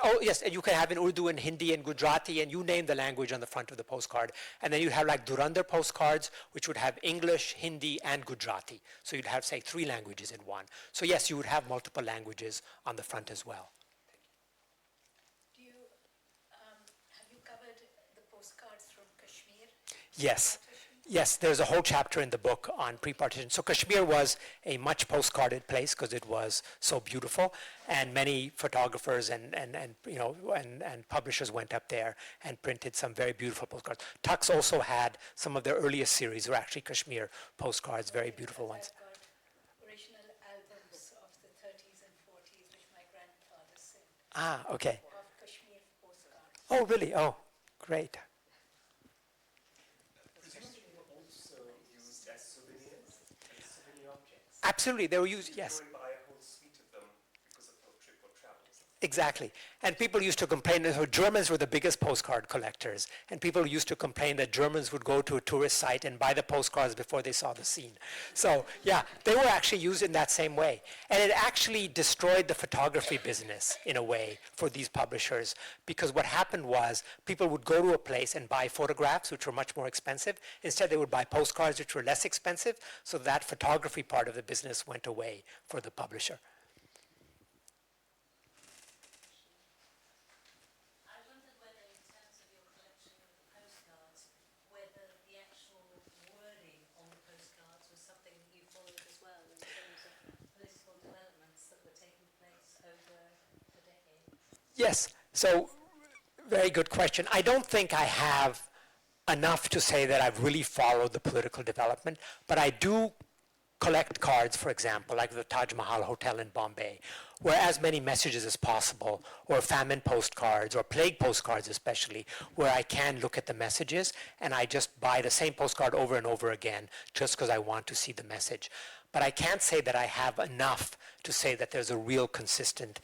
Oh, yes, and you can have in Urdu and Hindi and Gujarati, and you name the language on the front of the postcard. And then you have like Durandar postcards, which would have English, Hindi, and Gujarati. So you'd have, say, 3 languages in one. So yes, you would have multiple languages on the front as well. Have you covered the postcards from Kashmir? Yes. Yes, there's a whole chapter in the book on pre-partition. So Kashmir was a much postcarded place because it was so beautiful, and many photographers and publishers went up there and printed some very beautiful postcards. Tux also had some of their earliest series were actually Kashmir postcards, very beautiful ones. I've got original albums of the 30s and 40s, which my grandfather sent. Okay. Of Kashmir postcards. Oh, really? Oh, great. Absolutely, they were used, yes. Go and buy a whole suite of them because of a trip or travels. Exactly. And people used to complain that Germans were the biggest postcard collectors. And people used to complain that Germans would go to a tourist site and buy the postcards before they saw the scene. So, yeah, they were actually used in that same way. And it actually destroyed the photography business in a way for these publishers. Because what happened was people would go to a place and buy photographs, which were much more expensive. Instead, they would buy postcards, which were less expensive. So that photography part of the business went away for the publisher. I wondered whether, in terms of your collection of postcards, whether the actual wording on the postcards was something that you followed as well in terms of political developments that were taking place over the decade. Yes. So, very good question. I don't think I have enough to say that I've really followed the political development, but I do collect cards, for example, like the Taj Mahal Hotel in Bombay, where as many messages as possible, or famine postcards, or plague postcards especially, where I can look at the messages, and I just buy the same postcard over and over again, just because I want to see the message. But I can't say that I have enough to say that there's a real consistent,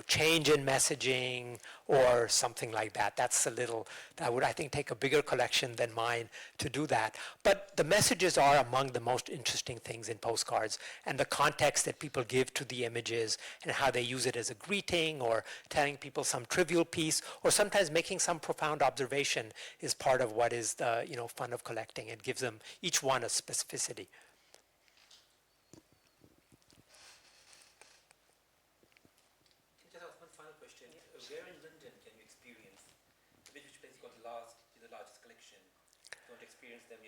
change in messaging or something like that. That's a little, that would, I think, take a bigger collection than mine to do that. But the messages are among the most interesting things in postcards, and the context that people give to the images and how they use it as a greeting or telling people some trivial piece or sometimes making some profound observation is part of what is the, fun of collecting. It gives them each one a specificity. Just ask one final question. Where in London can you experience, which place got the largest collection? You want to experience them,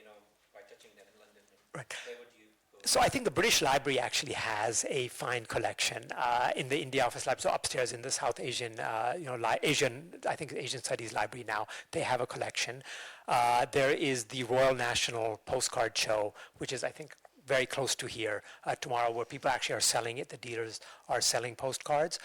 by touching them in London. Right. Where would you go? So I think the British Library actually has a fine collection in the India Office Lab. So upstairs in the South Asian, I think Asian Studies Library now, they have a collection. There is the Royal National Postcard Show, which is, I think, very close to here tomorrow, where people actually are selling it. The dealers are selling postcards.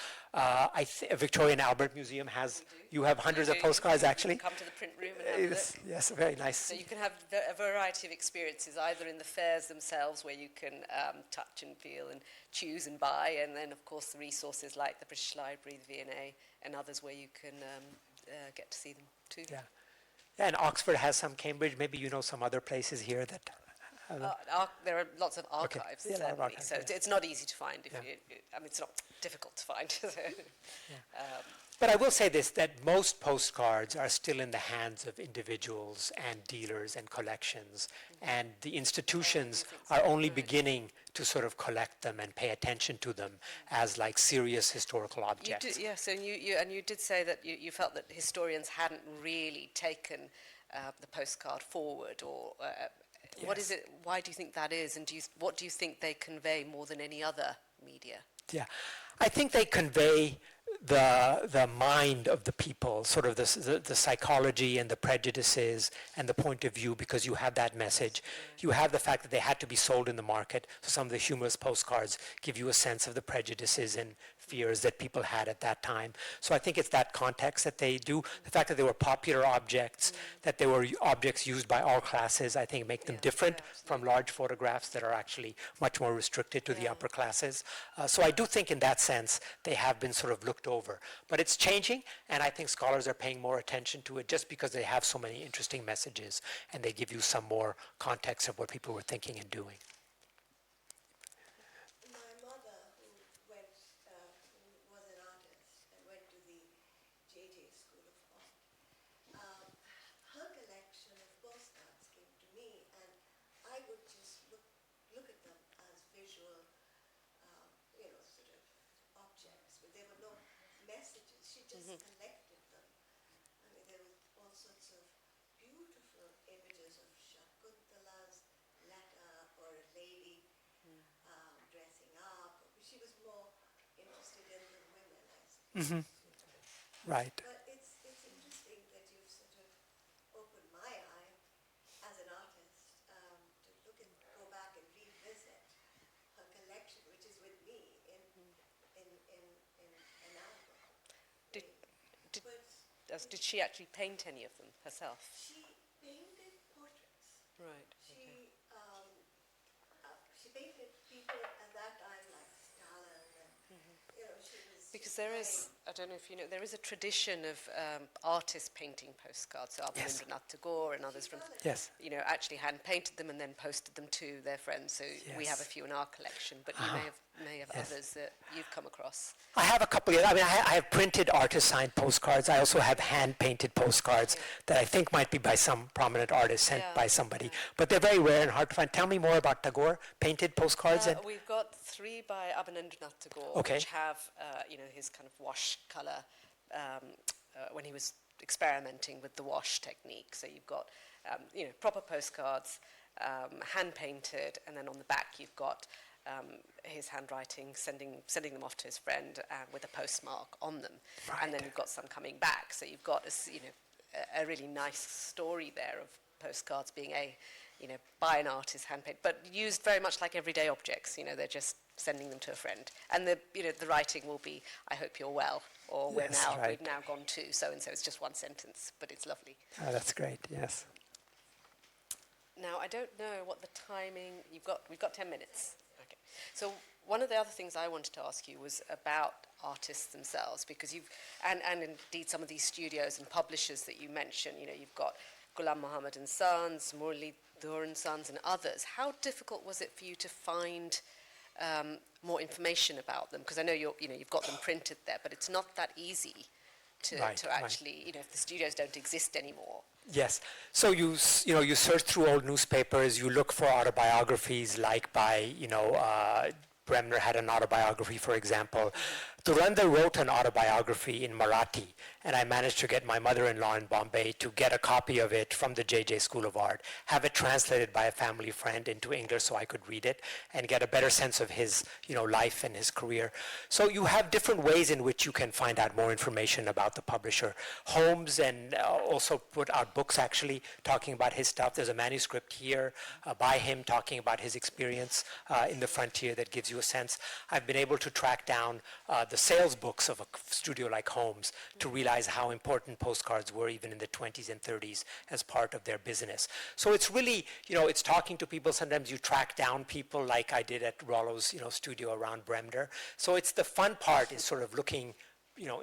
Victoria and Albert Museum has, you have hundreds of postcards actually. Come to the print room and have a look. Yes, very nice. So you can have a variety of experiences, either in the fairs themselves, where you can touch and feel and choose and buy, and then, of course, the resources like the British Library, the V&A, and others where you can get to see them too. Yeah, and Oxford has some, Cambridge, maybe you know some other places here that there are lots of archives, Yeah, a lot of certainly. archives, So yeah. it's not easy to find. Yeah. It's not difficult to find. But I will say this, that most postcards are still in the hands of individuals and dealers and collections, and the institutions are only beginning to sort of collect them and pay attention to them as like serious historical objects. Yes, and you did say that you felt that historians hadn't really taken the postcard forward, or what is it? Why do you think that is, and what do you think they convey more than any other media? Yeah, I think they convey the mind of the people, sort of the psychology and the prejudices and the point of view, because you have that message. You have the fact that they had to be sold in the market, so some of the humorous postcards give you a sense of the prejudices and fears that people had at that time. So I think it's that context that they do. The fact that they were popular objects, that they were objects used by all classes, I think make them different from large photographs that are actually much more restricted to the upper classes. So I do think in that sense they have been sort of looked over. But it's changing, and I think scholars are paying more attention to it just because they have so many interesting messages and they give you some more context of what people were thinking and doing. My mother, who was an artist and went to the JJ School of Art, her collection of postcards came to me, and I would just look at them as visual, sort of objects, but there were no messages. She just collected them. I mean, there were all sorts of beautiful images of Shakuntala's letter, or a lady dressing up. She was more interested in the women, I suppose. Right. But it's interesting that you've sort of opened my eye as an artist to go back and revisit her collection, which is with me in an album. Did she actually paint any of them herself? She painted portraits. Right. She painted people at Because there is, I don't know if you know, there is a tradition of artists painting postcards. So Yes. Abanindranath Tagore and others from, Yes. actually hand painted them and then posted them to their friends. So we have a Yes. few in our collection, but you may have Yes. others that you've come across. I have a couple of, I have printed artist-signed postcards. I also have hand-painted postcards that I think might be by some prominent artist sent Yeah, by somebody. But they're very rare and hard to find. Tell me more about Tagore, painted postcards. And We've got 3 by Abanindranath Tagore, Okay. which have, his kind of wash colour when he was experimenting with the wash technique. So you've got, proper postcards, hand-painted, and then on the back you've got his handwriting, sending them off to his friend with a postmark on them. And then Right. you've got some coming back. So you've got, a really nice story there of postcards being by an artist, hand-painted, but used very much like everyday objects. They're just sending them to a friend. And the writing will be, I hope you're well, or Yes, right. we've now gone to so-and-so. It's just one sentence, but it's lovely. Oh, that's great, yes. Now, I don't know what the timing, we've got 10 minutes. Okay. So one of the other things I wanted to ask you was about artists themselves, because and indeed some of these studios and publishers that you mentioned, you've got Ghulam Muhammad and Sons, Murli Dhur and Sons and others. How difficult was it for you to find more information about them? Because I know you've got them printed there, but it's not that easy to Right. actually, if the studios don't exist anymore. Yes. So you search through old newspapers, you look for autobiographies like by, Bremner had an autobiography, for example. Dhurandhar wrote an autobiography in Marathi, and I managed to get my mother-in-law in Bombay to get a copy of it from the JJ School of Art, have it translated by a family friend into English so I could read it and get a better sense of his, life and his career. So you have different ways in which you can find out more information about the publisher. Holmes and also put out books actually talking about his stuff. There's a manuscript here by him talking about his experience in the frontier that gives you a sense. I've been able to track down the sales books of a studio like Holmes to realize how important postcards were even in the 20s and 30s as part of their business. So it's really, it's talking to people. Sometimes you track down people like I did at Rollo's, studio around Bremner. So it's the fun part is sort of looking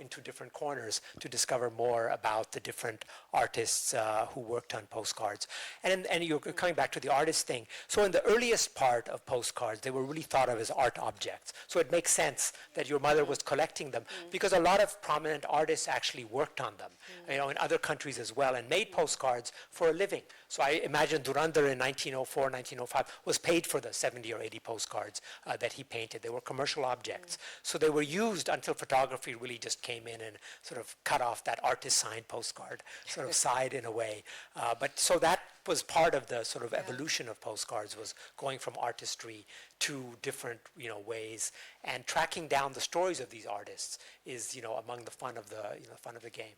into different corners to discover more about the different artists who worked on postcards. And you're coming back to the artist thing. So in the earliest part of postcards, they were really thought of as art objects. So it makes sense that your mother was collecting them because a lot of prominent artists actually worked on them, in other countries as well, and made postcards for a living. So I imagine Dhurandhar in 1904, 1905 was paid for the 70 or 80 postcards that he painted. They were commercial objects. So they were used until photography really just came in and sort of cut off that artist-signed postcard sort of side in a way. But so that was part of the sort of evolution of postcards, was going from artistry to different ways, and tracking down the stories of these artists is among the fun of the game.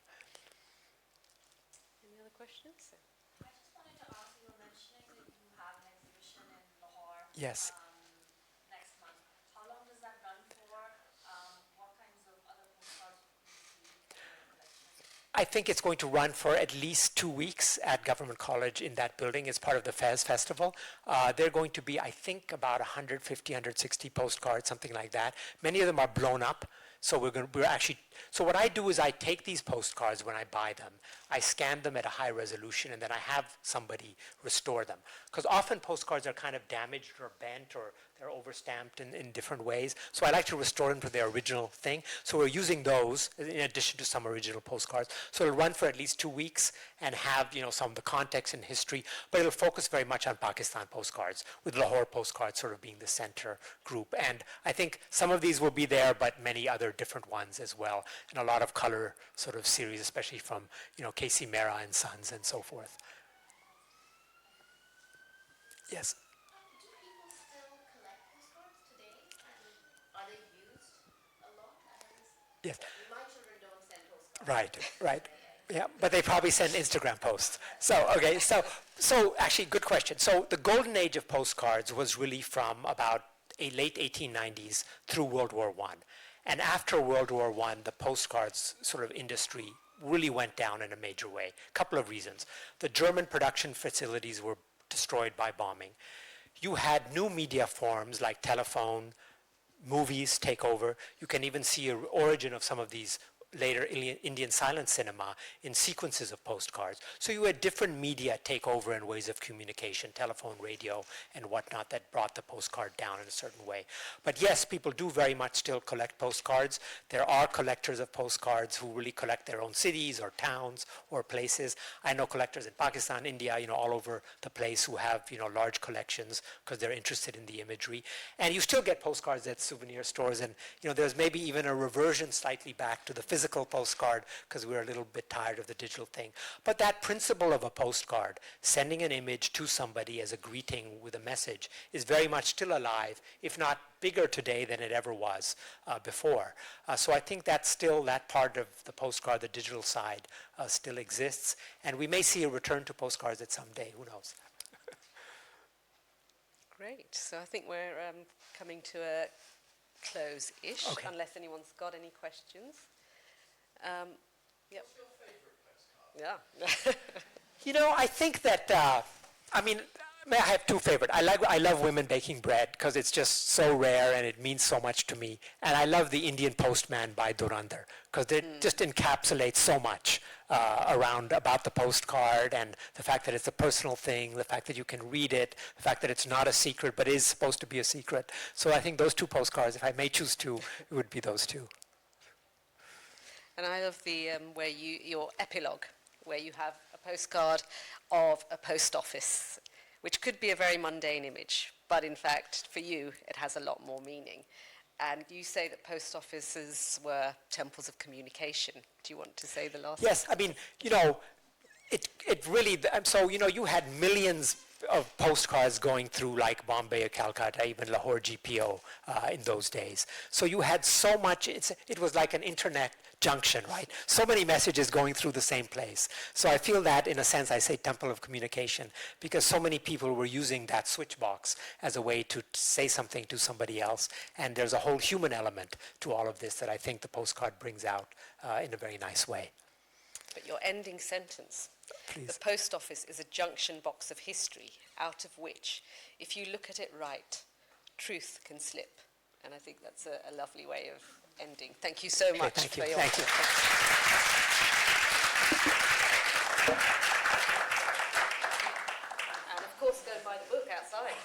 Any other questions? I just wanted to ask, you were mentioning that you have an exhibition in Lahore. Yes. Next month. How long does that run for? What kinds of other postcards will we see in your collection? I think it's going to run for at least 2 weeks at Government College in that building as part of the Fez Festival. There are going to be, I think, about 150, 160 postcards, something like that. Many of them are blown up. So so what I do is I take these postcards when I buy them, I scan them at a high resolution, and then I have somebody restore them. Because often postcards are kind of damaged or bent, or they're overstamped in different ways. So I like to restore them to their original thing. So we're using those in addition to some original postcards. So it'll run for at least 2 weeks and have some of the context and history, but it'll focus very much on Pakistan postcards, with Lahore postcards sort of being the center group. And I think some of these will be there, but many other different ones as well, and a lot of color sort of series, especially from Casey Mera and Sons and so forth. Yes. Do people still collect postcards today? Are they used a lot? Yes. My children don't send postcards. Right. Yeah, but they probably send Instagram posts. So, okay, so actually, good question. So the golden age of postcards was really from about late 1890s through World War I. And after World War I, the postcards sort of industry really went down in a major way. A couple of reasons. The German production facilities were destroyed by bombing. You had new media forms like telephone, movies take over. You can even see an origin of some of these later Indian silent cinema in sequences of postcards. So you had different media take over in ways of communication, telephone, radio, and whatnot, that brought the postcard down in a certain way. But yes, people do very much still collect postcards. There are collectors of postcards who really collect their own cities or towns or places. I know collectors in Pakistan, India, all over the place who have, large collections because they're interested in the imagery. And you still get postcards at souvenir stores, and, there's maybe even a reversion slightly back to the physical postcard because we're a little bit tired of the digital thing. But that principle of a postcard, sending an image to somebody as a greeting with a message, is very much still alive, if not bigger today than it ever was before. So I think that's still, that part of the postcard, the digital side, still exists. And we may see a return to postcards at some day, who knows? Great. So I think we're coming to a close-ish, Okay. unless anyone's got any questions. Yep. What's your favorite postcard? Yeah. I think that, I have two favorite. I love women baking bread because it's just so rare and it means so much to me. And I love the Indian Postman by Dhurandhar because it just encapsulates so much about the postcard, and the fact that it's a personal thing, the fact that you can read it, the fact that it's not a secret but is supposed to be a secret. So I think those two postcards, if I may choose two, it would be those two. And I love the your epilogue, where you have a postcard of a post office, which could be a very mundane image, but in fact, for you, it has a lot more meaning. And you say that post offices were temples of communication. Do you want to say the last? Yes, it really, so, you had millions of postcards going through like Bombay or Calcutta, even Lahore GPO in those days. So you had so much, it was like an internet junction, right? So many messages going through the same place. So I feel that, in a sense, I say temple of communication, because so many people were using that switch box as a way to say something to somebody else. And there's a whole human element to all of this that I think the postcard brings out in a very nice way. But your ending sentence, Please. The post office is a junction box of history, out of which, if you look at it right, truth can slip. And I think that's a lovely way of ending. Thank you so much thank for you. your... Thank you. And of course, go and buy the book outside.